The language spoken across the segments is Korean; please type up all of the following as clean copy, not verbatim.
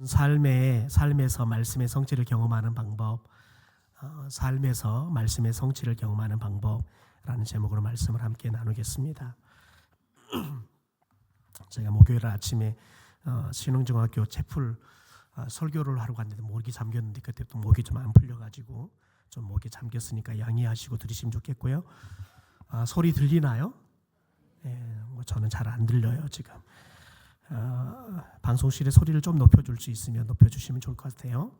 삶에서 말씀의 성취를 경험하는 방법, 삶에서 말씀의 성취를 경험하는 방법라는 제목으로 말씀을 함께 나누겠습니다. 제가 목요일 아침에 신흥중학교 채플 설교를 하러 갔는데 목이 잠겼는데 그때부터 목이 좀 안 풀려가지고 좀 목이 잠겼으니까 양해하시고 들으시면 좋겠고요. 소리 들리나요? 저는 잘 안 들려요 지금. 방송실의 소리를 좀 높여줄 수 있으면 높여주시면 좋을 것 같아요.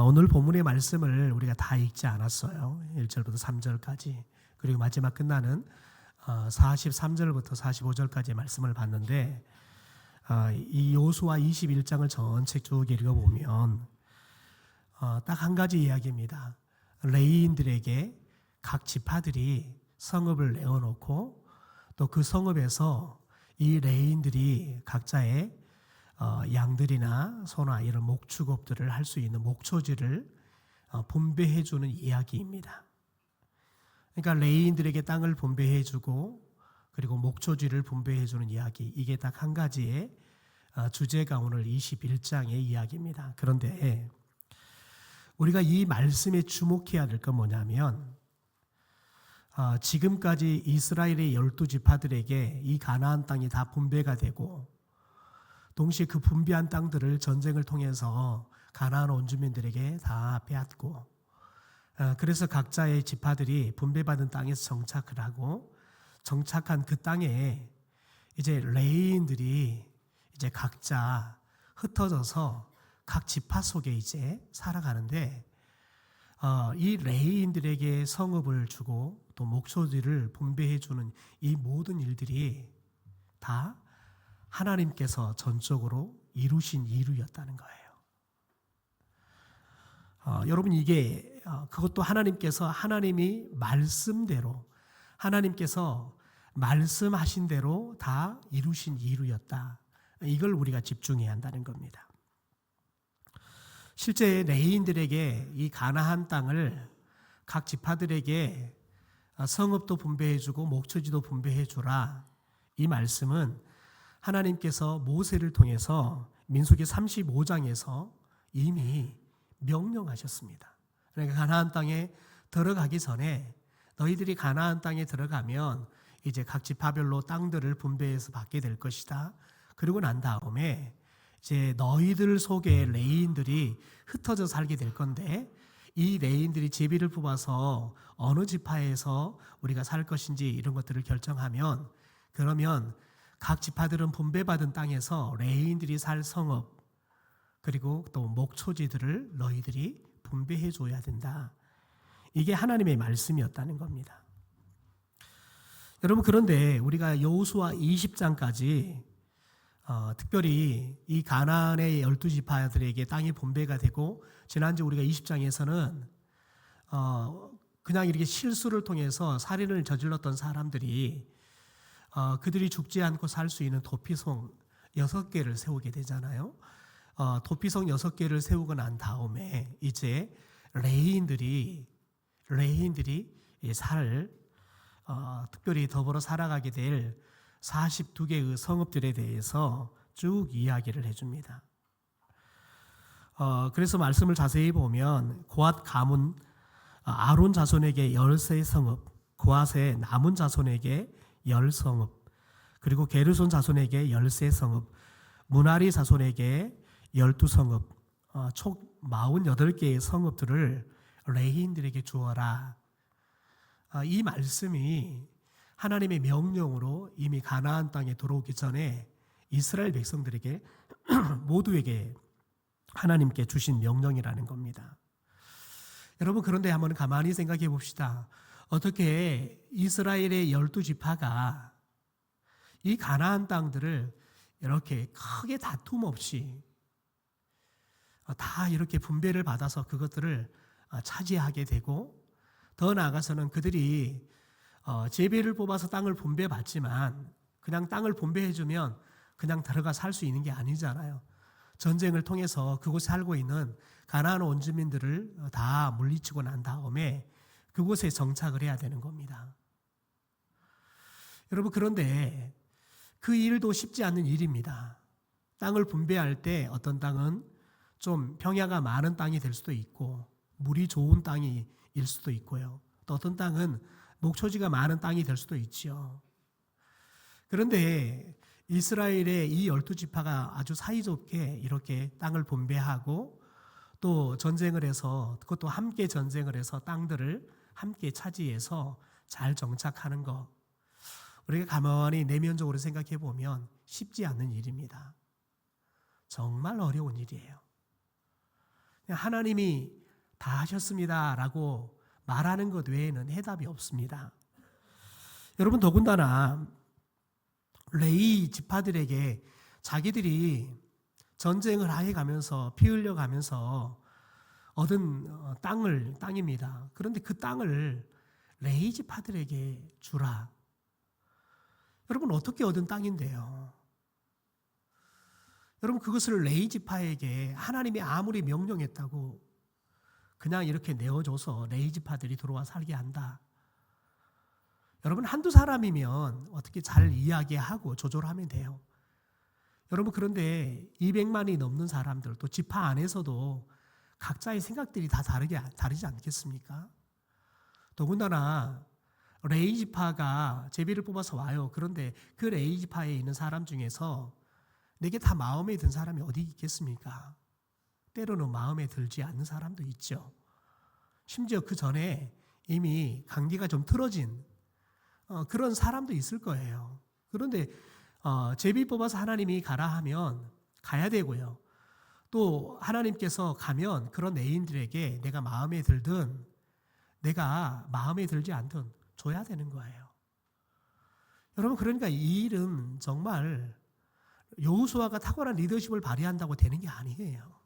오늘 본문의 말씀을 우리가 다 읽지 않았어요. 1절부터 3절까지 그리고 마지막 끝나는 43절부터 45절까지의 말씀을 봤는데 이 여호수아 21장을 전체 쭉 읽어보면 딱 한 가지 이야기입니다. 레위인들에게 각 지파들이 성읍을 내어놓고 또 그 성읍에서 이 레위인들이 각자의 양들이나 소나 이런 목축업들을 할 수 있는 목초지를 분배해 주는 이야기입니다. 그러니까 레위인들에게 땅을 분배해 주고 그리고 목초지를 분배해 주는 이야기, 이게 딱 한 가지의 주제가 오늘 21장의 이야기입니다. 그런데 우리가 이 말씀에 주목해야 될 건 뭐냐면 지금까지 이스라엘의 12지파들에게 이 가나안 땅이 다 분배가 되고 동시에 그 분배한 땅들을 전쟁을 통해서 가나안 원주민들에게 다 빼앗고 그래서 각자의 지파들이 분배받은 땅에서 정착을 하고 정착한 그 땅에 이제 레위인들이 이제 각자 흩어져서 각 지파 속에 이제 살아가는데 이 레위인들에게 성읍을 주고 또 목소리를 분배해 주는 이 모든 일들이 다 하나님께서 전적으로 이루신 일이었다는 거예요. 여러분 이게 그것도 하나님이 말씀대로 하나님께서 말씀하신 대로 다 이루신 일이었다. 이걸 우리가 집중해야 한다는 겁니다. 실제 레위인들에게 이 가나안 땅을 각 지파들에게 성읍도 분배해주고 목초지도 분배해주라. 이 말씀은 하나님께서 모세를 통해서 민수기 35장에서 이미 명령하셨습니다. 그러니까 가나안 땅에 들어가기 전에 너희들이 가나안 땅에 들어가면 이제 각 지파별로 땅들을 분배해서 받게 될 것이다. 그리고 난 다음에 이제 너희들 속에 레위인들이 흩어져 살게 될 건데 이 레위인들이 제비를 뽑아서 어느 지파에서 우리가 살 것인지 이런 것들을 결정하면 그러면 각 지파들은 분배받은 땅에서 레위인들이 살 성읍 그리고 또 목초지들을 너희들이 분배해 줘야 된다. 이게 하나님의 말씀이었다는 겁니다. 여러분 그런데 우리가 여호수아 20장까지 특별히 이 가나안의 12지파들에게 땅이 분배가 되고 지난주 우리가 20장에서는 그냥 이렇게 실수를 통해서 살인을 저질렀던 사람들이 그들이 죽지 않고 살 수 있는 도피성 6개를 세우게 되잖아요. 도피성 6개를 세우고 난 다음에 이제 레위인들이 특별히 더불어 살아가게 될 42개의 성읍들에 대해서 쭉 이야기를 해줍니다. 그래서 말씀을 자세히 보면 고앗 가문 아론 자손에게 13성읍, 고앗의 남은 자손에게 10성읍, 그리고 게르손 자손에게 13성읍, 무나리 자손에게 12성읍, 총 48개의 성읍들을 레위인들에게 주어라. 이 말씀이 하나님의 명령으로 이미 가나안 땅에 들어오기 전에 이스라엘 백성들에게 모두에게 하나님께 주신 명령이라는 겁니다. 여러분 그런데 한번 가만히 생각해 봅시다. 어떻게 이스라엘의 12지파가 이 가나안 땅들을 이렇게 크게 다툼 없이 다 이렇게 분배를 받아서 그것들을 차지하게 되고 더 나아가서는 그들이 제비를 뽑아서 땅을 분배받지만 그냥 땅을 분배해주면 그냥 들어가 살 수 있는 게 아니잖아요. 전쟁을 통해서 그곳에 살고 있는 가나안 원주민들을 다 물리치고 난 다음에 그곳에 정착을 해야 되는 겁니다. 여러분 그런데 그 일도 쉽지 않은 일입니다. 땅을 분배할 때 어떤 땅은 좀 평야가 많은 땅이 될 수도 있고 물이 좋은 땅이 일 수도 있고요. 또 어떤 땅은 목초지가 많은 땅이 될 수도 있지요. 그런데 이스라엘의 이 12지파가 아주 사이좋게 이렇게 땅을 분배하고 또 전쟁을 해서, 그것도 함께 전쟁을 해서 땅들을 함께 차지해서 잘 정착하는 것, 우리가 가만히 내면적으로 생각해 보면 쉽지 않는 일입니다. 정말 어려운 일이에요. 하나님이 다 하셨습니다 라고 말하는 것 외에는 해답이 없습니다. 여러분, 더군다나 레위 지파들에게 자기들이 전쟁을 해가면서 피 흘려가면서 얻은 땅입니다. 그런데 그 땅을 레위 지파들에게 주라. 여러분, 어떻게 얻은 땅인데요? 여러분, 그것을 레위 지파에게 하나님이 아무리 명령했다고 그냥 이렇게 내어줘서 레위 지파들이 들어와 살게 한다. 여러분, 한두 사람이면 어떻게 잘 이야기하고 조절하면 돼요. 여러분, 그런데 200만이 넘는 사람들, 또 지파 안에서도 각자의 생각들이 다 다르지 않겠습니까? 더군다나 레위 지파가 제비를 뽑아서 와요. 그런데 그 레위 지파에 있는 사람 중에서 내게 다 마음에 든 사람이 어디 있겠습니까? 때로는 마음에 들지 않는 사람도 있죠. 심지어 그 전에 이미 관계가 좀 틀어진 그런 사람도 있을 거예요. 그런데 제비 뽑아서 하나님이 가라 하면 가야 되고요. 또 하나님께서 가면 그런 애인들에게 내가 마음에 들든 내가 마음에 들지 않든 줘야 되는 거예요. 여러분, 그러니까 이 일은 정말 여호수아가 탁월한 리더십을 발휘한다고 되는 게 아니에요.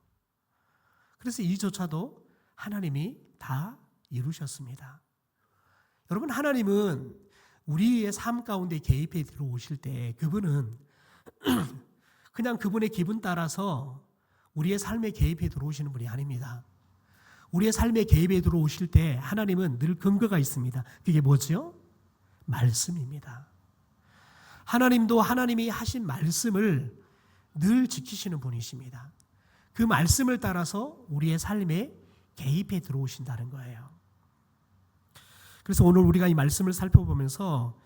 그래서 이조차도 하나님이 다 이루셨습니다. 여러분, 하나님은 우리의 삶 가운데 개입해 들어오실 때 그분은 그냥 그분의 기분 따라서 우리의 삶에 개입해 들어오시는 분이 아닙니다. 우리의 삶에 개입해 들어오실 때 하나님은 늘 근거가 있습니다. 그게 뭐죠? 말씀입니다. 하나님도 하나님이 하신 말씀을 늘 지키시는 분이십니다. 그 말씀을 따라서 우리의 삶에 개입해 들어오신다는 거예요. 그래서 오늘 우리가 이 말씀을 살펴보면서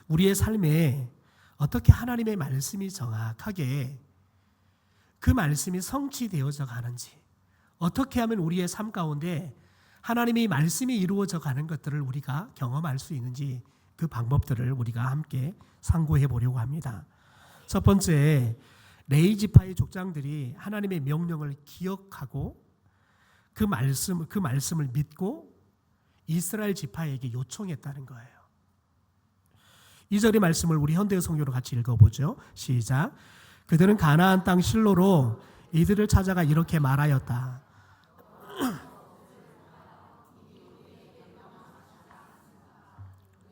우리의 삶에 어떻게 하나님의 말씀이 정확하게 그 말씀이 성취되어져 가는지, 어떻게 하면 우리의 삶 가운데 하나님의 말씀이 이루어져 가는 것들을 우리가 경험할 수 있는지 그 방법들을 우리가 함께 상고해 보려고 합니다. 첫 번째, 레위 지파의 족장들이 하나님의 명령을 기억하고 그 말씀을 믿고 이스라엘 지파에게 요청했다는 거예요. 2절의 말씀을 우리 현대의 성경으로 같이 읽어보죠. 시작. 그들은 가나안 땅 실로로 이들을 찾아가 이렇게 말하였다.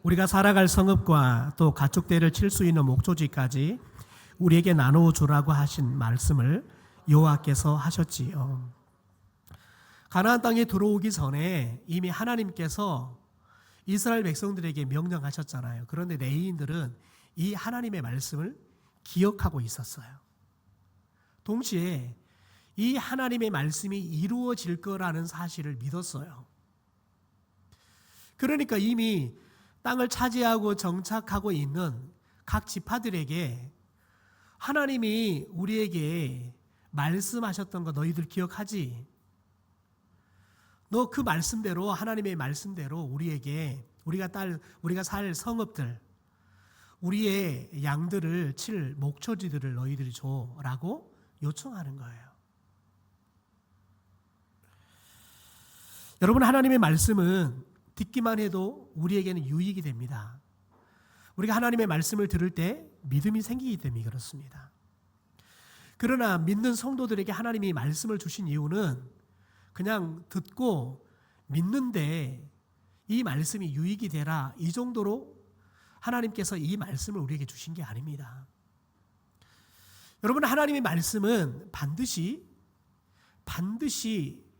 우리가 살아갈 성읍과 또 가축대를 칠 수 있는 목초지까지 우리에게 나누어 주라고 하신 말씀을 여호와께서 하셨지요. 가나안 땅에 들어오기 전에 이미 하나님께서 이스라엘 백성들에게 명령하셨잖아요. 그런데 레위인들은 이 하나님의 말씀을 기억하고 있었어요. 동시에 이 하나님의 말씀이 이루어질 거라는 사실을 믿었어요. 그러니까 이미 땅을 차지하고 정착하고 있는 각 지파들에게 하나님이 우리에게 말씀하셨던 거 너희들 기억하지? 너 그 말씀대로, 하나님의 말씀대로 우리가 살 성읍들, 우리의 양들을 칠 목초지들을 너희들이 줘라고 요청하는 거예요. 여러분, 하나님의 말씀은 듣기만 해도 우리에게는 유익이 됩니다. 우리가 하나님의 말씀을 들을 때 믿음이 생기기 때문에 그렇습니다. 그러나 믿는 성도들에게 하나님이 말씀을 주신 이유는 그냥 듣고 믿는데 이 말씀이 유익이 되라, 이 정도로 하나님께서 이 말씀을 우리에게 주신 게 아닙니다. 여러분, 하나님의 말씀은 반드시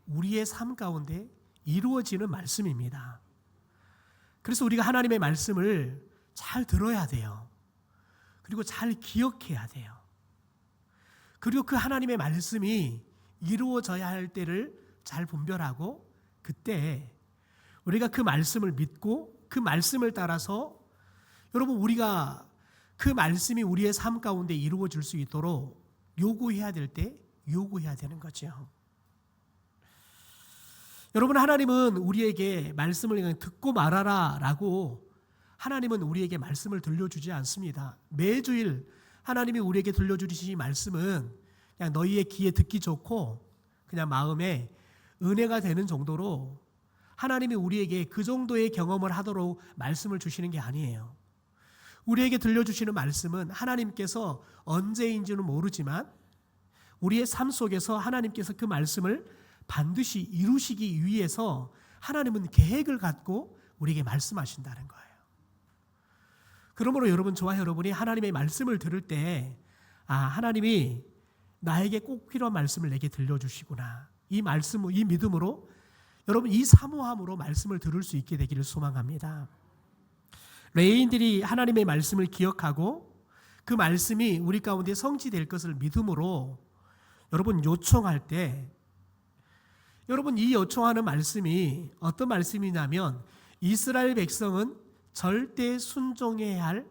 우리의 삶 가운데 이루어지는 말씀입니다. 그래서 우리가 하나님의 말씀을 잘 들어야 돼요. 그리고 잘 기억해야 돼요. 그리고 그 하나님의 말씀이 이루어져야 할 때를 잘 분별하고 그때 우리가 그 말씀을 믿고 그 말씀을 따라서 여러분 우리가 그 말씀이 우리의 삶 가운데 이루어질 수 있도록 요구해야 될 때 요구해야 되는 거죠. 여러분 하나님은 우리에게 말씀을 그냥 듣고 말아라 라고 하나님은 우리에게 말씀을 들려주지 않습니다. 매주일 하나님이 우리에게 들려주시는 말씀은 그냥 너희의 귀에 듣기 좋고 그냥 마음에 은혜가 되는 정도로 하나님이 우리에게 그 정도의 경험을 하도록 말씀을 주시는 게 아니에요. 우리에게 들려주시는 말씀은 하나님께서 언제인지는 모르지만 우리의 삶 속에서 하나님께서 그 말씀을 반드시 이루시기 위해서 하나님은 계획을 갖고 우리에게 말씀하신다는 거예요. 그러므로 여러분, 저와 여러분이 하나님의 말씀을 들을 때 하나님이 나에게 꼭 필요한 말씀을 내게 들려주시구나. 이 말씀, 이 믿음으로 여러분 이 사모함으로 말씀을 들을 수 있게 되기를 소망합니다. 레인들이 하나님의 말씀을 기억하고 그 말씀이 우리 가운데 성취될 것을 믿음으로 여러분 요청할 때 여러분 이 요청하는 말씀이 어떤 말씀이냐면 이스라엘 백성은 절대 순종해야 할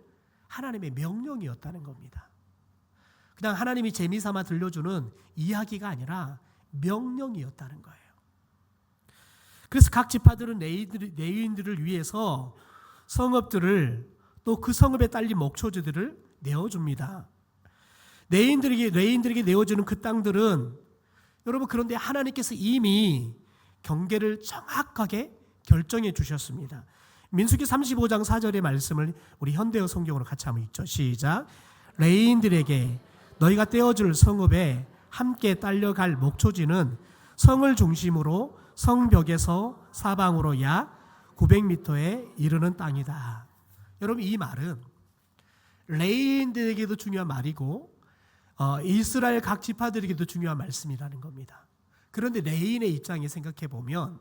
하나님의 명령이었다는 겁니다. 그냥 하나님이 재미삼아 들려주는 이야기가 아니라 명령이었다는 거예요. 그래서 각 지파들은 레위인들을 위해서 성읍들을 또 그 성읍에 딸린 목초지들을 내어줍니다. 레위인들에게 내어주는 그 땅들은 여러분 그런데 하나님께서 이미 경계를 정확하게 결정해 주셨습니다. 민수기 35장 4절의 말씀을 우리 현대어 성경으로 같이 한번 읽죠. 시작. 레위인들에게 너희가 떼어줄 성읍에 함께 딸려갈 목초지는 성을 중심으로 성벽에서 사방으로 약 900m에 이르는 땅이다. 여러분 이 말은 레위인들에게도 중요한 말이고 이스라엘 각 지파들에게도 중요한 말씀이라는 겁니다. 그런데 레위인의 입장에 생각해 보면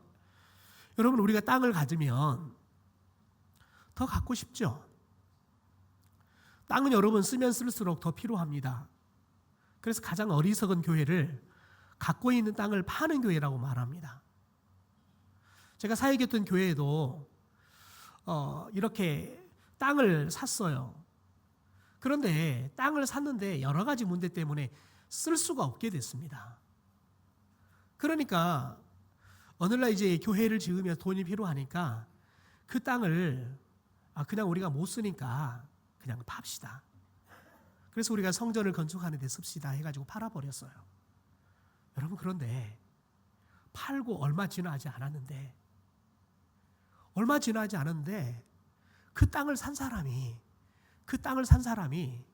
여러분 우리가 땅을 가지면 더 갖고 싶죠. 땅은 여러분 쓰면 쓸수록 더 필요합니다. 그래서 가장 어리석은 교회를 갖고 있는 땅을 파는 교회라고 말합니다. 제가 사역했던 교회에도 이렇게 땅을 샀어요. 그런데 땅을 샀는데 여러 가지 문제 때문에 쓸 수가 없게 됐습니다. 그러니까 어느날 이제 교회를 지으면 돈이 필요하니까 그 땅을 그냥 우리가 못 쓰니까 그냥 팝시다. 그래서 우리가 성전을 건축하는 데 씁시다 해가지고 팔아버렸어요. 여러분 그런데 팔고 얼마 지나지 않았는데 그 땅을 산 사람이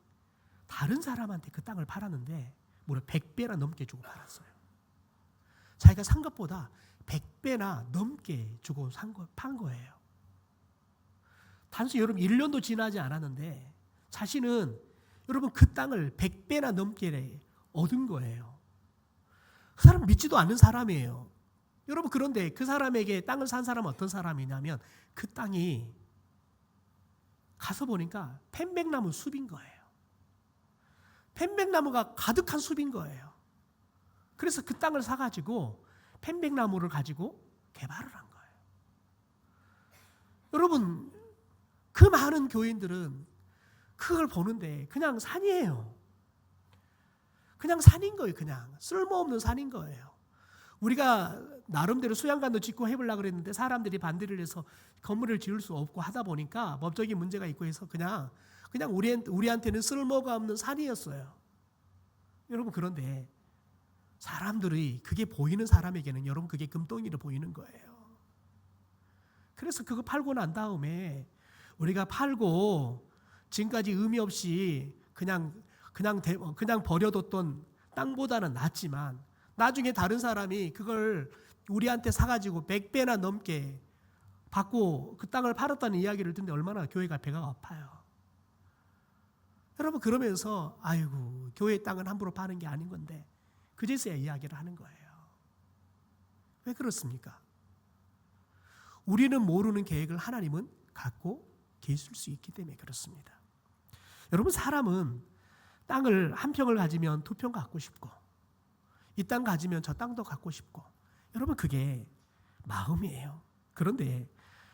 다른 사람한테 그 땅을 팔았는데 무려 100배나 넘게 주고 팔았어요. 자기가 산 것보다 100배나 넘게 주고 판 거예요. 단순히 여러분 1년도 지나지 않았는데 자신은 여러분 그 땅을 100배나 넘게 얻은 거예요. 그 사람 믿지도 않는 사람이에요. 여러분 그런데 그 사람에게 땅을 산 사람은 어떤 사람이냐면 그 땅이 가서 보니까 편백나무 숲인 거예요. 편백나무가 가득한 숲인 거예요. 그래서 그 땅을 사가지고 편백나무를 가지고 개발을 한 거예요. 여러분 그 많은 교인들은 그걸 보는데 그냥 산이에요. 그냥 산인 거예요. 그냥 쓸모없는 산인 거예요. 우리가 나름대로 수양관도 짓고 해보려고 그랬는데 사람들이 반대를 해서 건물을 지을 수 없고 하다 보니까 법적인 문제가 있고 해서 그냥 우리한테는 쓸모가 없는 산이었어요. 여러분 그런데 사람들이 그게 보이는 사람에게는 여러분 그게 금덩이로 보이는 거예요. 그래서 그거 팔고 난 다음에 우리가 팔고 지금까지 의미 없이 그냥 버려뒀던 땅보다는 낫지만 나중에 다른 사람이 그걸 우리한테 사가지고 100배나 넘게 받고 그 땅을 팔았다는 이야기를 듣는데 얼마나 교회가 배가 아파요. 여러분 그러면서 아이고 교회 땅은 함부로 파는 게 아닌 건데 그제서야 이야기를 하는 거예요. 왜 그렇습니까? 우리는 모르는 계획을 하나님은 갖고 계실 수 있기 때문에 그렇습니다. 여러분 사람은 땅을 한 평을 가지면 두 평 갖고 싶고, 이 땅 가지면 저 땅도 갖고 싶고, 여러분 그게 마음이에요. 그런데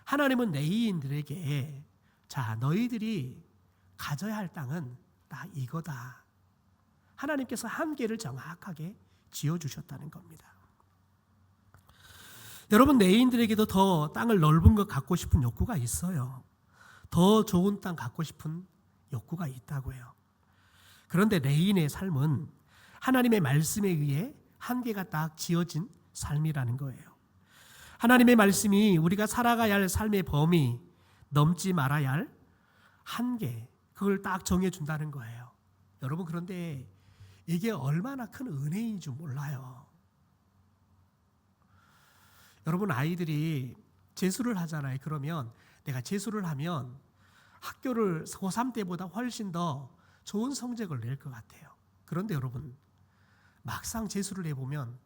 하나님은 레위인들에게 자, 너희들이 가져야 할 땅은 딱 이거다. 하나님께서 한계를 정확하게 지어주셨다는 겁니다. 여러분, 레위인들에게도 더 땅을 넓은 것 갖고 싶은 욕구가 있어요. 더 좋은 땅 갖고 싶은 욕구가 있다고요. 그런데 레위인의 삶은 하나님의 말씀에 의해 한계가 딱 지어진 삶이라는 거예요. 하나님의 말씀이 우리가 살아가야 할 삶의 범위, 넘지 말아야 할 한계, 그걸 딱 정해준다는 거예요. 여러분, 그런데 이게 얼마나 큰 은혜인 줄 몰라요. 여러분, 아이들이 재수를 하잖아요. 그러면 내가 재수를 하면 학교를 고3 때보다 훨씬 더 좋은 성적을 낼 것 같아요. 그런데 여러분, 막상 재수를 해보면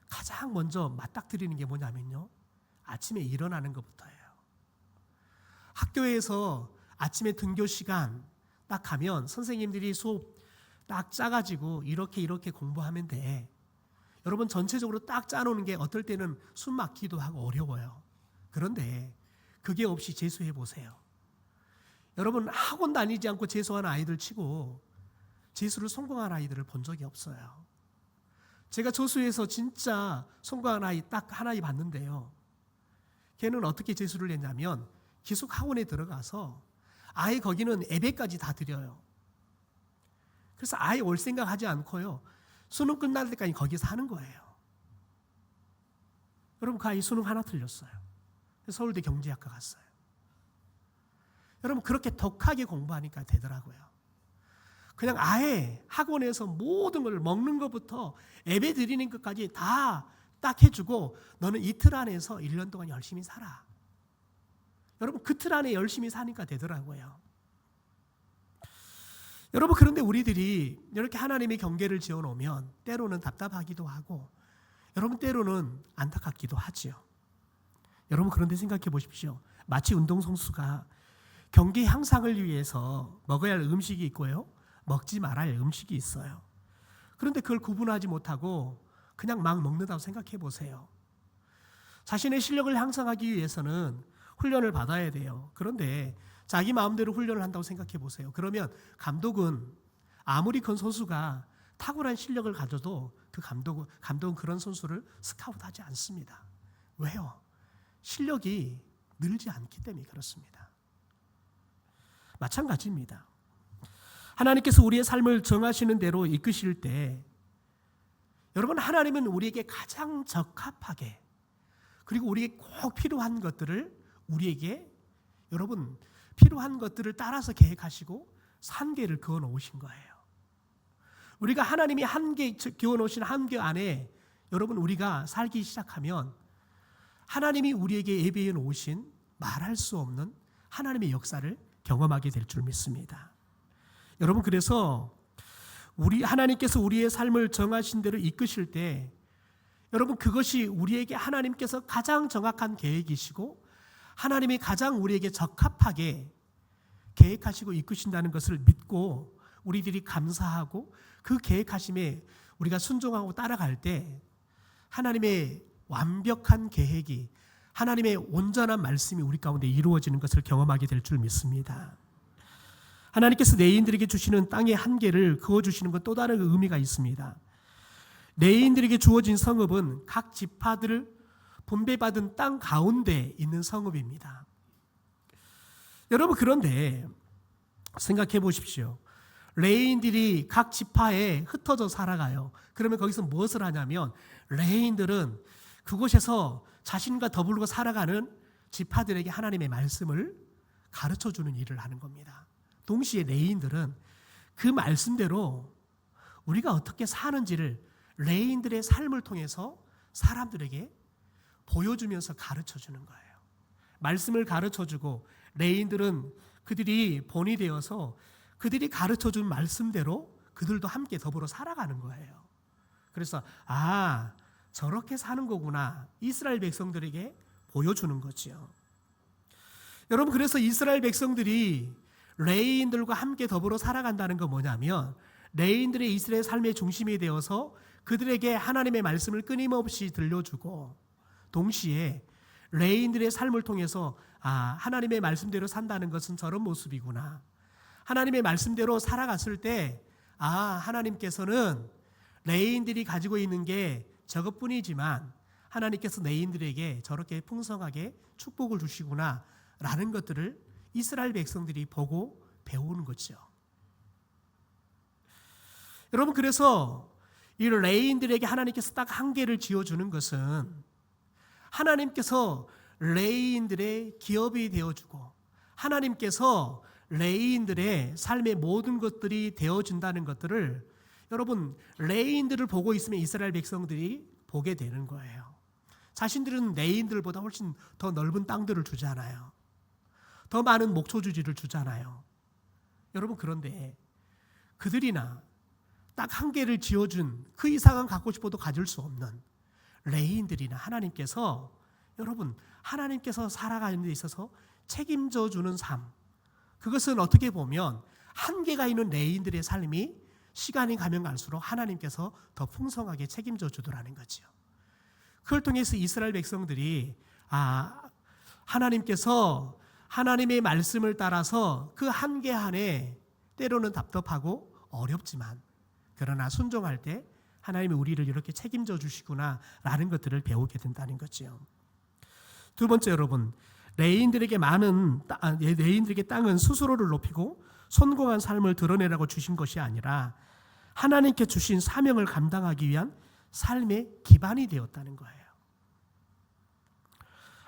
가장 먼저 맞닥뜨리는 게 뭐냐면요, 아침에 일어나는 것부터예요. 학교에서 아침에 등교 시간 딱 가면 선생님들이 수업 딱 짜가지고 이렇게 공부하면 돼. 여러분, 전체적으로 딱 짜놓는 게 어떨 때는 숨 막히기도 하고 어려워요. 그런데 그게 없이 재수해 보세요. 여러분, 학원 다니지 않고 재수하는 아이들 치고 재수를 성공한 아이들을 본 적이 없어요. 제가 저수에서 진짜 성공한 아이 딱 하나 봤는데요. 걔는 어떻게 재수를 했냐면 기숙 학원에 들어가서 아예 거기는 예배까지 다 드려요. 그래서 아예 올 생각하지 않고요, 수능 끝날 때까지 거기 사는 거예요. 여러분, 그 아이 수능 하나 틀렸어요. 서울대 경제학과 갔어요. 여러분, 그렇게 독하게 공부하니까 되더라고요. 그냥 아예 학원에서 모든 걸 먹는 것부터 예배 드리는 것까지 다 딱 해주고, 너는 이틀 안에서 1년 동안 열심히 살아. 여러분, 그 틀 안에 열심히 사니까 되더라고요. 여러분, 그런데 우리들이 이렇게 하나님의 경계를 지어놓으면 때로는 답답하기도 하고, 여러분 때로는 안타깝기도 하지요. 여러분, 그런데 생각해 보십시오. 마치 운동선수가 경기 향상을 위해서 먹어야 할 음식이 있고요, 먹지 말아야 할 음식이 있어요. 그런데 그걸 구분하지 못하고 그냥 막 먹는다고 생각해 보세요. 자신의 실력을 향상하기 위해서는 훈련을 받아야 돼요. 그런데 자기 마음대로 훈련을 한다고 생각해 보세요. 그러면 감독은 아무리 큰 선수가 탁월한 실력을 가져도 그 감독은 그런 선수를 스카우트하지 않습니다. 왜요? 실력이 늘지 않기 때문에 그렇습니다. 마찬가지입니다. 하나님께서 우리의 삶을 정하시는 대로 이끄실 때, 여러분, 하나님은 우리에게 가장 적합하게, 그리고 우리에게 꼭 필요한 것들을 우리에게, 여러분, 필요한 것들을 따라서 계획하시고 한계를 그어 놓으신 거예요. 우리가 하나님이 한계 그어 놓으신 한계 안에 여러분 우리가 살기 시작하면 하나님이 우리에게 예배해 놓으신 말할 수 없는 하나님의 역사를 경험하게 될 줄 믿습니다. 여러분, 그래서 하나님께서 우리의 삶을 정하신 대로 이끄실 때, 여러분, 그것이 우리에게 하나님께서 가장 정확한 계획이시고 하나님이 가장 우리에게 적합하게 계획하시고 이끄신다는 것을 믿고 우리들이 감사하고 그 계획하심에 우리가 순종하고 따라갈 때 하나님의 완벽한 계획이, 하나님의 온전한 말씀이 우리 가운데 이루어지는 것을 경험하게 될 줄 믿습니다. 하나님께서 레위인들에게 주시는 땅의 한계를 그어주시는 건 또 다른 의미가 있습니다. 레위인들에게 주어진 성읍은 각 지파들을 분배받은 땅 가운데 있는 성읍입니다. 여러분, 그런데 생각해 보십시오. 레위인들이 각 지파에 흩어져 살아가요. 그러면 거기서 무엇을 하냐면 레위인들은 그곳에서 자신과 더불어 살아가는 지파들에게 하나님의 말씀을 가르쳐주는 일을 하는 겁니다. 동시에 레위인들은 그 말씀대로 우리가 어떻게 사는지를 레위인들의 삶을 통해서 사람들에게 보여주면서 가르쳐주는 거예요. 말씀을 가르쳐주고 레위인들은 그들이 본이 되어서 그들이 가르쳐준 말씀대로 그들도 함께 더불어 살아가는 거예요. 그래서 저렇게 사는 거구나, 이스라엘 백성들에게 보여주는 거죠. 여러분, 그래서 이스라엘 백성들이 레위인들과 함께 더불어 살아간다는 건 뭐냐면 레위인들의 이스라엘 삶의 중심이 되어서 그들에게 하나님의 말씀을 끊임없이 들려주고, 동시에 레위인들의 삶을 통해서 하나님의 말씀대로 산다는 것은 저런 모습이구나, 하나님의 말씀대로 살아갔을 때 하나님께서는 레위인들이 가지고 있는 게 저것뿐이지만 하나님께서 레위인들에게 저렇게 풍성하게 축복을 주시구나 라는 것들을 이스라엘 백성들이 보고 배우는 거죠. 여러분, 그래서 이 레위인들에게 하나님께서 딱 한계를 지어주는 것은 하나님께서 레위인들의 기업이 되어주고 하나님께서 레위인들의 삶의 모든 것들이 되어준다는 것들을 여러분, 레위인들을 보고 있으면 이스라엘 백성들이 보게 되는 거예요. 자신들은 레위인들보다 훨씬 더 넓은 땅들을 주잖아요. 더 많은 목초주지를 주잖아요. 여러분, 그런데 그들이나 딱 한계를 지어준 그 이상은 갖고 싶어도 가질 수 없는 레위인들이나 하나님께서, 여러분, 하나님께서 살아가는 데 있어서 책임져 주는 삶, 그것은 어떻게 보면 한계가 있는 레위인들의 삶이 시간이 가면 갈수록 하나님께서 더 풍성하게 책임져 주더라는 거죠. 그걸 통해서 이스라엘 백성들이 하나님께서 하나님의 말씀을 따라서 그 한계 안에 때로는 답답하고 어렵지만 그러나 순종할 때 하나님이 우리를 이렇게 책임져 주시구나 라는 것들을 배우게 된다는 거죠. 두 번째, 여러분, 레위인들에게 땅은 스스로를 높이고 성공한 삶을 드러내라고 주신 것이 아니라 하나님께 주신 사명을 감당하기 위한 삶의 기반이 되었다는 거예요.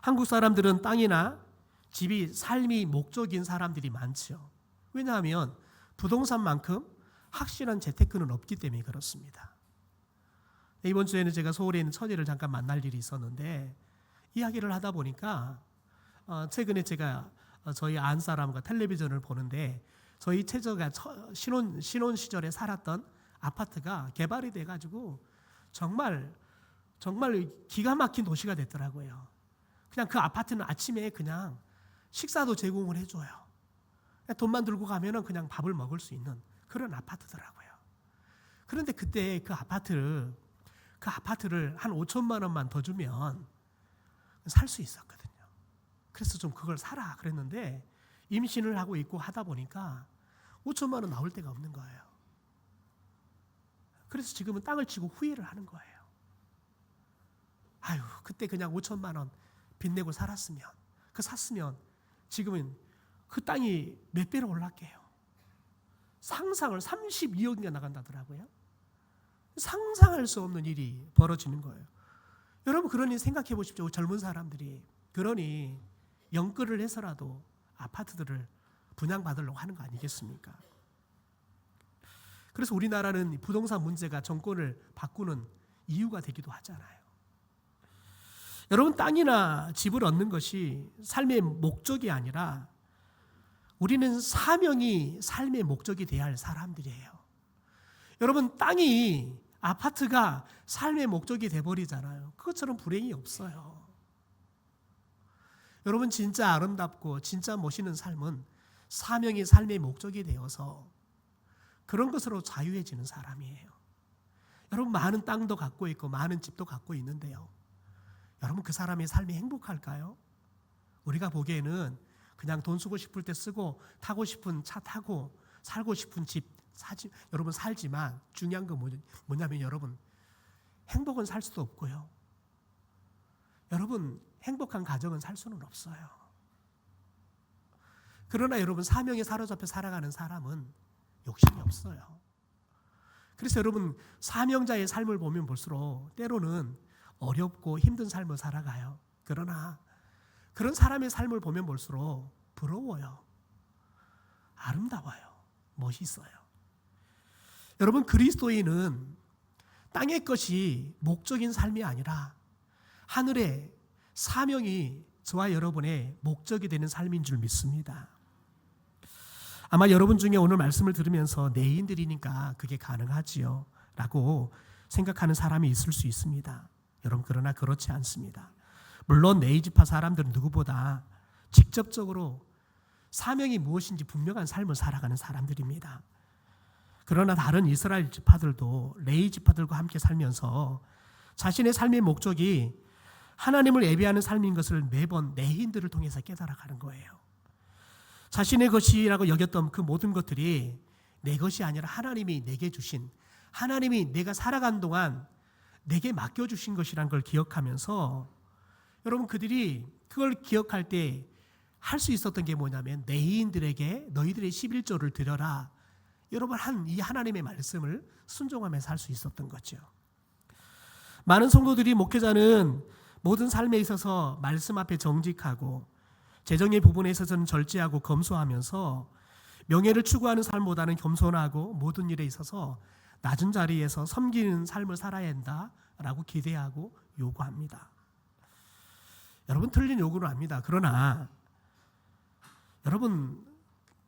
한국 사람들은 땅이나 집이 삶이 목적인 사람들이 많죠. 왜냐하면 부동산만큼 확실한 재테크는 없기 때문에 그렇습니다. 이번 주에는 제가 서울에 있는 처제를 잠깐 만날 일이 있었는데 이야기를 하다 보니까 최근에 제가 저희 안사람과 텔레비전을 보는데 저희 처제가 신혼 시절에 살았던 아파트가 개발이 돼가지고 정말 기가 막힌 도시가 됐더라고요. 그냥 그 아파트는 아침에 그냥 식사도 제공을 해줘요. 돈만 들고 가면은 그냥 밥을 먹을 수 있는 그런 아파트더라고요. 그런데 그때 그 아파트를 한 5천만 원만 더 주면 살 수 있었거든요. 그래서 좀 그걸 사라 그랬는데 임신을 하고 있고 하다 보니까 5천만 원 나올 데가 없는 거예요. 그래서 지금은 땅을 치고 후회를 하는 거예요. 그때 그냥 5천만 원 빚내고 살았으면, 샀으면 지금은 그 땅이 몇 배로 올랐게요. 상상을 32억이나 나간다더라고요. 상상할 수 없는 일이 벌어지는 거예요. 여러분, 그러니 생각해 보십시오. 젊은 사람들이 그러니 영끌을 해서라도 아파트들을 분양받으려고 하는 거 아니겠습니까? 그래서 우리나라는 부동산 문제가 정권을 바꾸는 이유가 되기도 하잖아요. 여러분, 땅이나 집을 얻는 것이 삶의 목적이 아니라 우리는 사명이 삶의 목적이 되어야 할 사람들이에요. 여러분, 아파트가 삶의 목적이 돼버리잖아요. 그것처럼 불행이 없어요. 여러분, 진짜 아름답고 진짜 멋있는 삶은 사명이 삶의 목적이 되어서 그런 것으로 자유해지는 사람이에요. 여러분, 많은 땅도 갖고 있고 많은 집도 갖고 있는데요, 여러분, 그 사람의 삶이 행복할까요? 우리가 보기에는 그냥 돈 쓰고 싶을 때 쓰고 타고 싶은 차 타고 살고 싶은 집 여러분 살지만 중요한 건 뭐냐면 여러분, 행복은 살 수도 없고요, 여러분, 행복한 가정은 살 수는 없어요. 그러나 여러분, 사명에 사로잡혀 살아가는 사람은 욕심이 없어요. 그래서 여러분, 사명자의 삶을 보면 볼수록 때로는 어렵고 힘든 삶을 살아가요. 그러나 그런 사람의 삶을 보면 볼수록 부러워요. 아름다워요. 멋있어요. 여러분, 그리스도인은 땅의 것이 목적인 삶이 아니라 하늘의 사명이 저와 여러분의 목적이 되는 삶인 줄 믿습니다. 아마 여러분 중에 오늘 말씀을 들으면서 내인들이니까 그게 가능하지요 라고 생각하는 사람이 있을 수 있습니다. 여러분, 그러나 그렇지 않습니다. 물론 네이지파 사람들은 누구보다 직접적으로 사명이 무엇인지 분명한 삶을 살아가는 사람들입니다. 그러나 다른 이스라엘 지파들도 레위 지파들과 함께 살면서 자신의 삶의 목적이 하나님을 예배하는 삶인 것을 매번 내인들을 통해서 깨달아가는 거예요. 자신의 것이라고 여겼던 그 모든 것들이 내 것이 아니라 하나님이 내게 주신, 하나님이 내가 살아간 동안 내게 맡겨주신 것이란 걸 기억하면서, 여러분 그들이 그걸 기억할 때 할 수 있었던 게 뭐냐면 내인들에게 너희들의 11조를 드려라. 여러분 이 하나님의 말씀을 순종하면서 할 수 있었던 거죠. 많은 성도들이, 목회자는 모든 삶에 있어서 말씀 앞에 정직하고 재정의 부분에 있어서는 절제하고 검소하면서 명예를 추구하는 삶보다는 겸손하고 모든 일에 있어서 낮은 자리에서 섬기는 삶을 살아야 한다라고 기대하고 요구합니다. 여러분 틀린 요구는 압니다. 그러나 여러분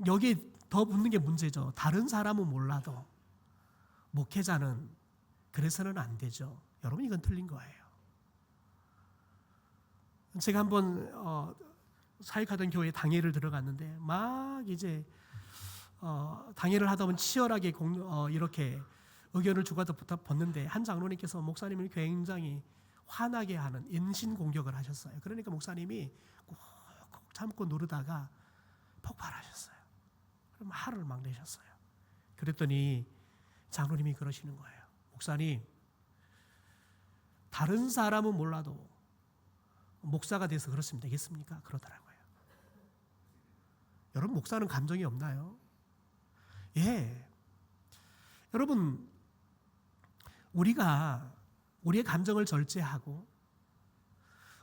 여기에 더 붙는 게 문제죠. 다른 사람은 몰라도 목회자는 그래서는 안 되죠. 여러분 이건 틀린 거예요. 제가 한번 사역하던 교회에 당회를 들어갔는데 막 이제 당회를 하다 보면 치열하게 이렇게 의견을 주고받아 봤는데 한 장로님께서 목사님을 굉장히 화나게 하는 인신 공격을 하셨어요. 그러니까 목사님이 꼭 참고 누르다가 폭발하셨어요. 그럼 화를 막 내셨어요. 그랬더니 장로님이 그러시는 거예요. 목사님, 다른 사람은 몰라도 목사가 돼서 그렇으면 되겠습니까? 그러더라고요. 여러분 목사는 감정이 없나요? 예. 여러분 우리가 우리의 감정을 절제하고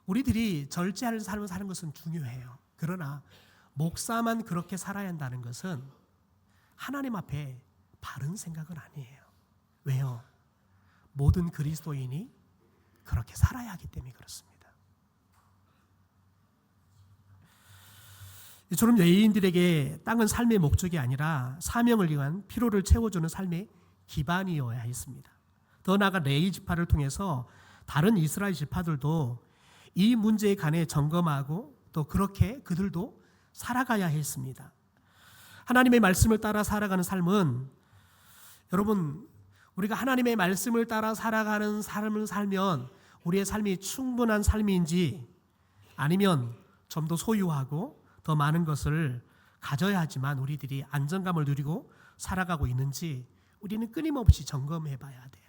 우리들이 절제하는 삶을 사는 것은 중요해요. 그러나 목사만 그렇게 살아야 한다는 것은 하나님 앞에 바른 생각은 아니에요. 왜요? 모든 그리스도인이 그렇게 살아야 하기 때문에 그렇습니다. 이처럼 레위인들에게 땅은 삶의 목적이 아니라 사명을 위한 필요를 채워주는 삶의 기반이어야 했습니다. 더 나아가 레위 지파를 통해서 다른 이스라엘 지파들도 이 문제에 관해 점검하고 또 그렇게 그들도 살아가야 했습니다. 하나님의 말씀을 따라 살아가는 삶은, 여러분 우리가 하나님의 말씀을 따라 살아가는 삶을 살면 우리의 삶이 충분한 삶인지 아니면 좀 더 소유하고 더 많은 것을 가져야 하지만 우리들이 안정감을 누리고 살아가고 있는지 우리는 끊임없이 점검해 봐야 돼요.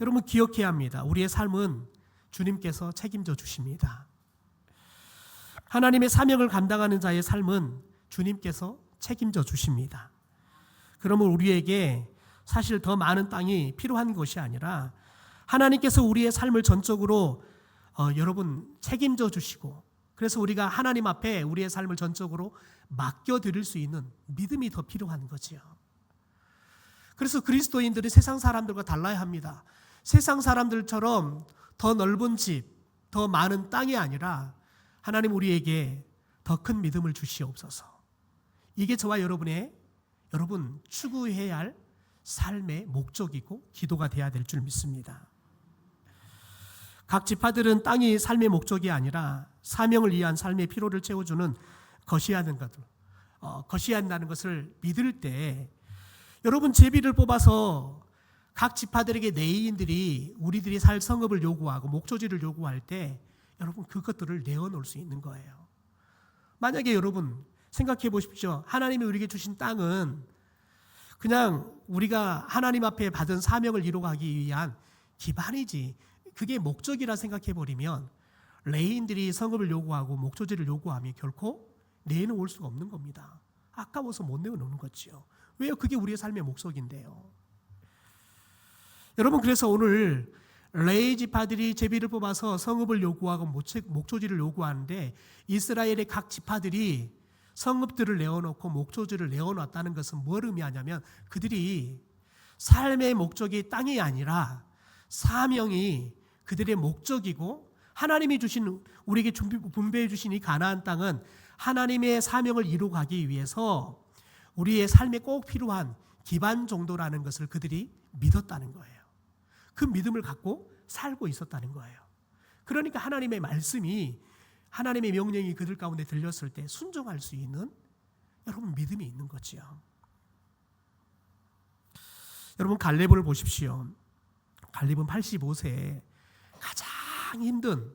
여러분 기억해야 합니다. 우리의 삶은 주님께서 책임져 주십니다. 하나님의 사명을 감당하는 자의 삶은 주님께서 책임져 주십니다. 그러면 우리에게 사실 더 많은 땅이 필요한 것이 아니라 하나님께서 우리의 삶을 전적으로 여러분 책임져 주시고, 그래서 우리가 하나님 앞에 우리의 삶을 전적으로 맡겨드릴 수 있는 믿음이 더 필요한 거지요. 그래서 그리스도인들이 세상 사람들과 달라야 합니다. 세상 사람들처럼 더 넓은 집, 더 많은 땅이 아니라 하나님 우리에게 더 큰 믿음을 주시옵소서. 이게 저와 여러분 추구해야 할 삶의 목적이고 기도가 되어야 될 줄 믿습니다. 각 지파들은 땅이 삶의 목적이 아니라 사명을 위한 삶의 필요를 채워주는 것이어야 한다는 것을 믿을 때, 여러분 제비를 뽑아서 각 지파들에게 레위인들이 우리들이 살 성읍을 요구하고 목조지를 요구할 때 여러분 그것들을 내어놓을 수 있는 거예요. 만약에 여러분 생각해 보십시오. 하나님이 우리에게 주신 땅은 그냥 우리가 하나님 앞에 받은 사명을 이루어가기 위한 기반이지, 그게 목적이라 생각해 버리면 레위인들이 성읍을 요구하고 목조지를 요구하면 결코 내놓을 수가 없는 겁니다. 아까워서 못 내어놓는 거지요. 왜요? 그게 우리의 삶의 목적인데요. 여러분 그래서 오늘 레위 지파들이 제비를 뽑아서 성읍을 요구하고 목조지를 요구하는데 이스라엘의 각 지파들이 성읍들을 내어놓고 목조지를 내어놨다는 것은 뭘 의미하냐면 그들이 삶의 목적이 땅이 아니라 사명이 그들의 목적이고, 하나님이 주신 우리에게 분배해 주신 이 가나안 땅은 하나님의 사명을 이루어가기 위해서 우리의 삶에 꼭 필요한 기반 정도라는 것을 그들이 믿었다는 거예요. 그 믿음을 갖고 살고 있었다는 거예요. 그러니까 하나님의 말씀이, 하나님의 명령이 그들 가운데 들렸을 때 순종할 수 있는 여러분 믿음이 있는 거지요. 여러분 갈렙을 보십시오. 갈렙은 85세에 가장 힘든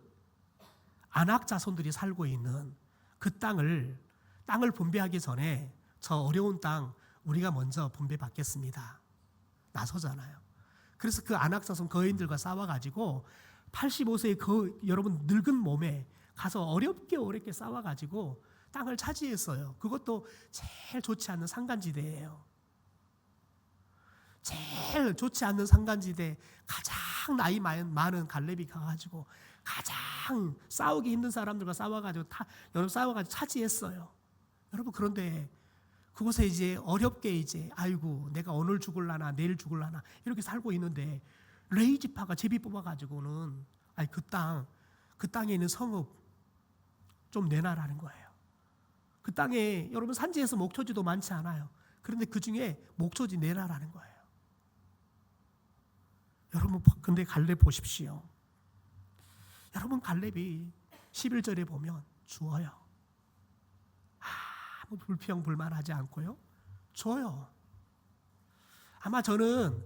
아낙 자손들이 살고 있는 그 땅을 분배하기 전에 저 어려운 땅 우리가 먼저 분배받겠습니다 나서잖아요. 그래서 그 아낙 자손 거인들과 싸워가지고 85세의 그 여러분 늙은 몸에 가서 어렵게 싸워가지고 땅을 차지했어요. 그것도 제일 좋지 않는 산간지대예요. 제일 좋지 않는 산간지대 가장 나이 많은 갈렙이 가가지고 가장 싸우기 힘든 사람들과 싸워가지고 여러분 싸워가지고 차지했어요. 여러분 그런데 그곳에 이제 어렵게 이제 아이고 내가 오늘 죽을라나 내일 죽을라나 이렇게 살고 있는데 레위 지파가 제비 뽑아가지고는 아니 그 땅에 있는 성읍 좀 내놔라는 거예요. 그 땅에 여러분 산지에서 목초지도 많지 않아요. 그런데 그 중에 목초지 내놔라는 거예요. 여러분 근데 갈렙 보십시오. 여러분 갈렙이 11절에 보면 주어요. 아무 불평 불만하지 않고요. 줘요. 아마 저는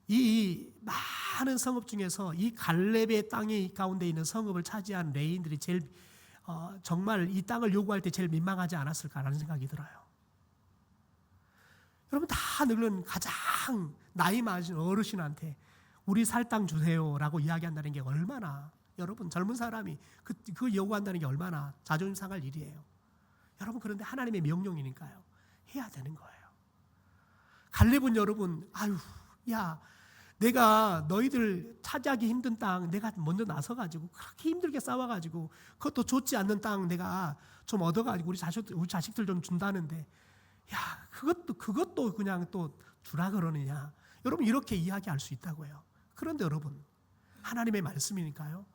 이 많은 성읍 중에서 이 갈렙의 땅에 가운데 있는 성읍을 차지한 레인들이 제일 정말 이 땅을 요구할 때 제일 민망하지 않았을까라는 생각이 들어요. 여러분 다 늙은 가장 나이 많으신 어르신한테 우리 살 땅 주세요라고 이야기한다는 게 얼마나 여러분 젊은 사람이 그 요구한다는 게 얼마나 자존심 상할 일이에요. 여러분 그런데 하나님의 명령이니까요. 해야 되는 거예요. 갈렙은 여러분 아유 야 내가 너희들 차지하기 힘든 땅 내가 먼저 나서가지고 그렇게 힘들게 싸워가지고 그것도 좋지 않는 땅 내가 좀 얻어가지고 우리 자식들 좀 준다는데 야 그것도 그냥 또 주라 그러느냐. 여러분 이렇게 이야기할 수 있다고요. 그런데 여러분 하나님의 말씀이니까요.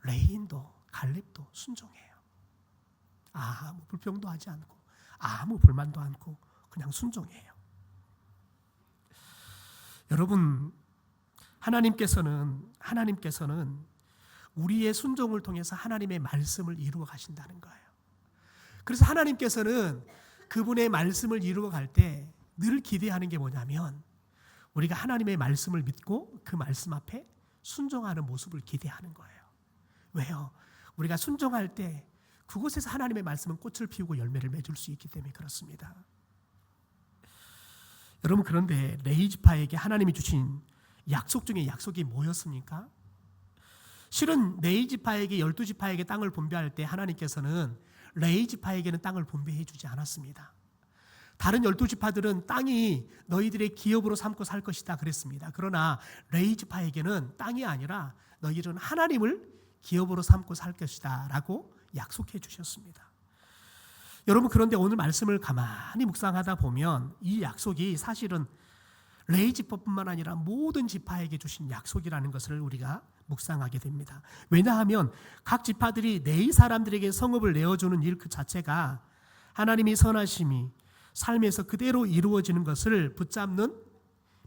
레인도 갈렙도 순종해요. 아무 불평도 하지 않고 아무 불만도 않고 그냥 순종해요. 여러분 하나님께서는 우리의 순종을 통해서 하나님의 말씀을 이루어 가신다는 거예요. 그래서 하나님께서는 그분의 말씀을 이루어 갈 때 늘 기대하는 게 뭐냐면 우리가 하나님의 말씀을 믿고 그 말씀 앞에 순종하는 모습을 기대하는 거예요. 왜요? 우리가 순종할 때 그곳에서 하나님의 말씀은 꽃을 피우고 열매를 맺을 수 있기 때문에 그렇습니다. 여러분 그런데 레위 지파에게 하나님이 주신 약속 중에 약속이 뭐였습니까? 실은 레위 지파에게 12지파에게 땅을 분배할 때 하나님께서는 레위 지파에게는 땅을 분배해 주지 않았습니다. 다른 12지파들은 땅이 너희들의 기업으로 삼고 살 것이다 그랬습니다. 그러나 레위 지파에게는 땅이 아니라 너희들은 하나님을 기업으로 삼고 살 것이다 라고 약속해 주셨습니다. 여러분 그런데 오늘 말씀을 가만히 묵상하다 보면 이 약속이 사실은 레위 지파뿐만 아니라 모든 지파에게 주신 약속이라는 것을 우리가 묵상하게 됩니다. 왜냐하면 각 지파들이 레위 사람들에게 성읍을 내어주는 일 그 자체가 하나님이 선하심이 삶에서 그대로 이루어지는 것을 붙잡는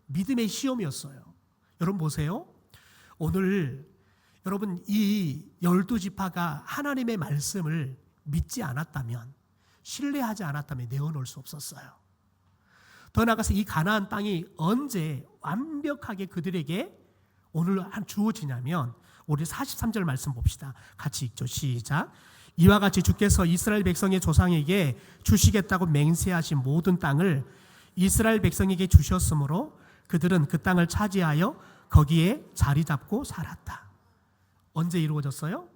믿음의 시험이었어요. 여러분 보세요. 오늘 여러분 이 12지파가 하나님의 말씀을 믿지 않았다면 신뢰하지 않았다면 내어놓을 수 없었어요. 더 나아가서 이 가나안 땅이 언제 완벽하게 그들에게 오늘 주어지냐면 우리 43절 말씀 봅시다. 같이 읽죠. 시작. 이와 같이 주께서 이스라엘 백성의 조상에게 주시겠다고 맹세하신 모든 땅을 이스라엘 백성에게 주셨으므로 그들은 그 땅을 차지하여 거기에 자리 잡고 살았다. 언제 이루어졌어요?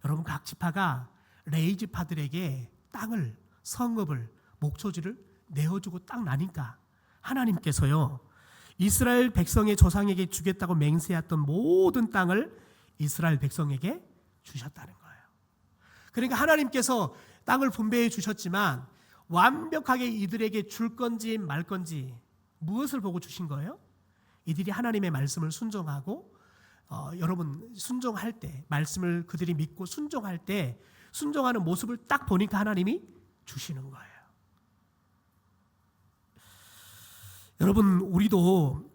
여러분 각 지파가 레위 지파들에게 땅을 성읍을 목초지를 내어주고 딱 나니까 하나님께서요 이스라엘 백성의 조상에게 주겠다고 맹세했던 모든 땅을 이스라엘 백성에게 주셨다는 거예요. 그러니까 하나님께서 땅을 분배해 주셨지만 완벽하게 이들에게 줄 건지 말 건지 무엇을 보고 주신 거예요? 이들이 하나님의 말씀을 순종하고 여러분 순종할 때 말씀을 그들이 믿고 순종할 때 순종하는 모습을 딱 보니까 하나님이 주시는 거예요. 여러분 우리도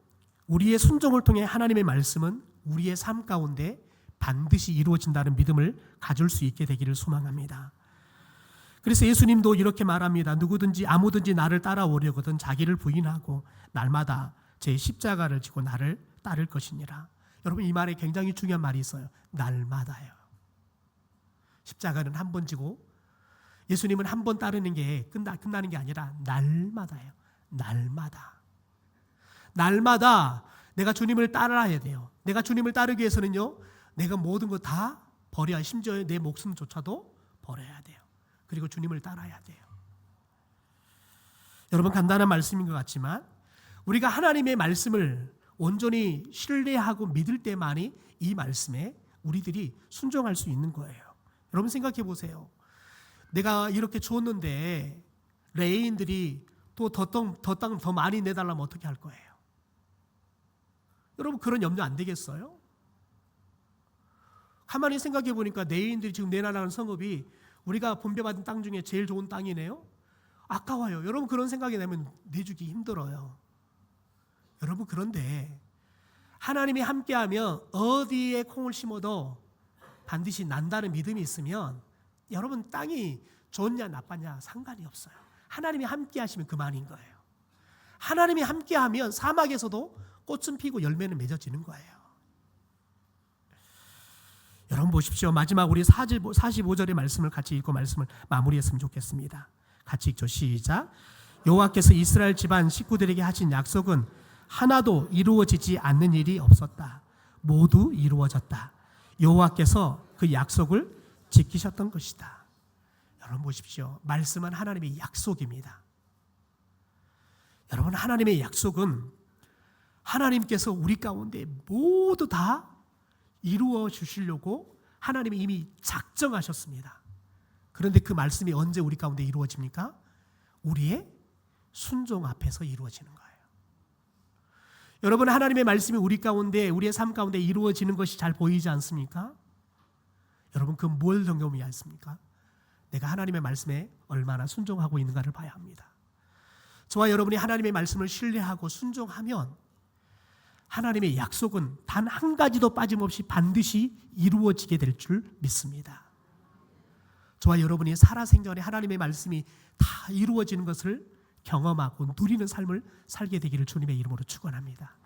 우리의 순종을 통해 하나님의 말씀은 우리의 삶 가운데 반드시 이루어진다는 믿음을 가질 수 있게 되기를 소망합니다. 그래서 예수님도 이렇게 말합니다. 누구든지 아무든지 나를 따라오려거든 자기를 부인하고 날마다 제 십자가를 지고 나를 따를 것이니라. 여러분, 이 말에 굉장히 중요한 말이 있어요. 날마다요. 십자가는 한 번 지고 예수님은 한 번 따르는 게 끝나는 게 아니라 날마다예요. 날마다 내가 주님을 따라야 돼요. 내가 주님을 따르기 위해서는요, 내가 모든 거 다 버려야, 심지어 내 목숨조차도 버려야 돼요. 그리고 주님을 따라야 돼요. 여러분, 간단한 말씀인 것 같지만 우리가 하나님의 말씀을 온전히 신뢰하고 믿을 때만이 이 말씀에 우리들이 순종할 수 있는 거예요. 여러분, 생각해 보세요. 내가 이렇게 줬는데 레인들이 또 땅 더 많이 내달라면 어떻게 할 거예요? 여러분, 그런 염려 안 되겠어요? 가만히 생각해 보니까 레인들이 지금 내놔라는 성읍이 우리가 분배받은 땅 중에 제일 좋은 땅이네요. 아까워요. 여러분, 그런 생각이 나면 내주기 힘들어요. 여러분, 그런데 하나님이 함께하면 어디에 콩을 심어도 반드시 난다는 믿음이 있으면 여러분, 땅이 좋냐 나빴냐 상관이 없어요. 하나님이 함께 하시면 그만인 거예요. 하나님이 함께 하면 사막에서도 꽃은 피고 열매는 맺어지는 거예요. 여러분 보십시오. 마지막 우리 45절의 말씀을 같이 읽고 말씀을 마무리했으면 좋겠습니다. 같이 읽죠. 시작. 여호와께서 이스라엘 집안 식구들에게 하신 약속은 하나도 이루어지지 않는 일이 없었다. 모두 이루어졌다. 여호와께서 그 약속을 지키셨던 것이다. 여러분 보십시오. 말씀은 하나님의 약속입니다. 여러분, 하나님의 약속은 하나님께서 우리 가운데 모두 다 이루어 주시려고 하나님이 이미 작정하셨습니다. 그런데 그 말씀이 언제 우리 가운데 이루어집니까? 우리의 순종 앞에서 이루어지는 거예요. 여러분, 하나님의 말씀이 우리 가운데, 우리의 삶 가운데 이루어지는 것이 잘 보이지 않습니까? 여러분, 그 뭘 경험해야 했습니까? 내가 하나님의 말씀에 얼마나 순종하고 있는가를 봐야 합니다. 저와 여러분이 하나님의 말씀을 신뢰하고 순종하면 하나님의 약속은 단 한 가지도 빠짐없이 반드시 이루어지게 될 줄 믿습니다. 저와 여러분이 살아생전에 하나님의 말씀이 다 이루어지는 것을 경험하고 누리는 삶을 살게 되기를 주님의 이름으로 축원합니다.